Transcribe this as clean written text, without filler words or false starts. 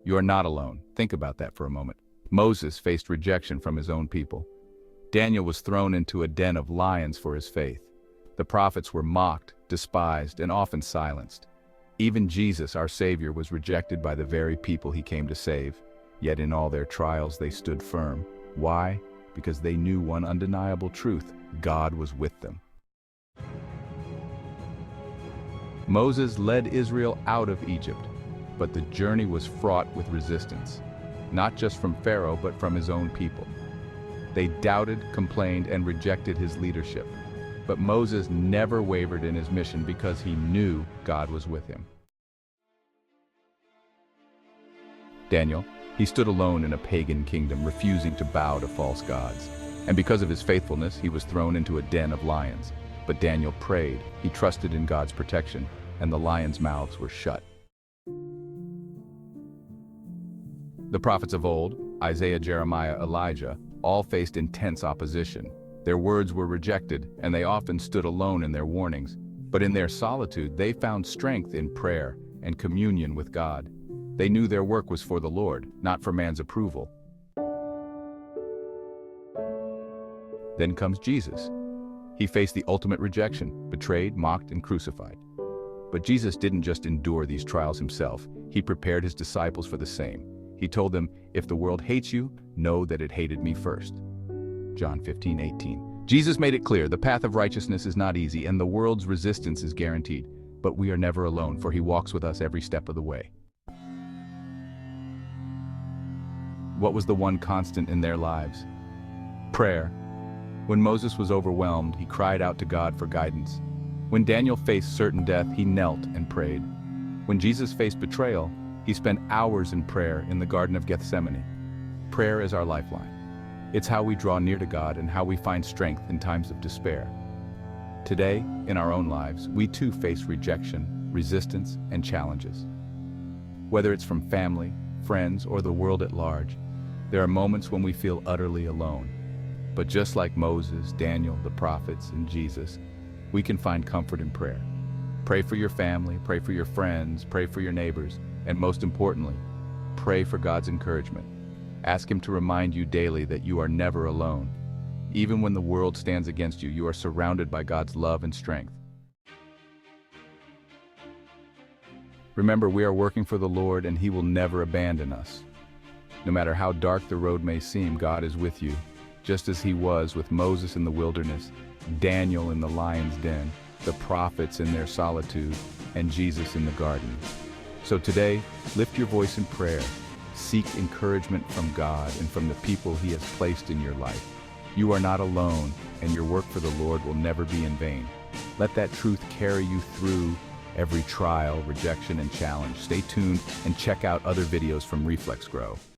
You are not alone. Think about that for a moment. Moses faced rejection from his own people. Daniel was thrown into a den of lions for his faith. The prophets were mocked, despised, and often silenced. Even Jesus, our Savior, was rejected by the very people he came to save. Yet in all their trials they stood firm. Why? Because they knew one undeniable truth: God was with them. Moses led Israel out of Egypt, but the journey was fraught with resistance, not just from Pharaoh, but from his own people. They doubted, complained, and rejected his leadership. But Moses never wavered in his mission because he knew God was with him. Daniel, he stood alone in a pagan kingdom, refusing to bow to false gods. And because of his faithfulness, he was thrown into a den of lions. But Daniel prayed, he trusted in God's protection, and the lions' mouths were shut. The prophets of old, Isaiah, Jeremiah, Elijah, all faced intense opposition. Their words were rejected, and they often stood alone in their warnings. But in their solitude, they found strength in prayer and communion with God. They knew their work was for the Lord, not for man's approval. Then comes Jesus. He faced the ultimate rejection, betrayed, mocked, and crucified. But Jesus didn't just endure these trials himself. He prepared his disciples for the same. He told them, "If the world hates you, know that it hated me first." John 15:18. Jesus made it clear the path of righteousness is not easy and the world's resistance is guaranteed. But we are never alone, for he walks with us every step of the way. What was the one constant in their lives? Prayer. When Moses was overwhelmed, he cried out to God for guidance. When Daniel faced certain death, he knelt and prayed. When Jesus faced betrayal, he spent hours in prayer in the Garden of Gethsemane. Prayer is our lifeline. It's how we draw near to God and how we find strength in times of despair. Today, in our own lives, we too face rejection, resistance, and challenges. Whether it's from family, friends, or the world at large, there are moments when we feel utterly alone. But just like Moses, Daniel, the prophets, and Jesus, we can find comfort in prayer. Pray for your family, pray for your friends, pray for your neighbors, and most importantly, pray for God's encouragement. Ask him to remind you daily that you are never alone. Even when the world stands against you, you are surrounded by God's love and strength. Remember, we are working for the Lord and he will never abandon us. No matter how dark the road may seem, God is with you, just as he was with Moses in the wilderness, Daniel in the lion's den, the prophets in their solitude, and Jesus in the garden. So today, lift your voice in prayer. Seek encouragement from God and from the people he has placed in your life. You are not alone, and your work for the Lord will never be in vain. Let that truth carry you through every trial, rejection, and challenge. Stay tuned and check out other videos from ReflexGrow.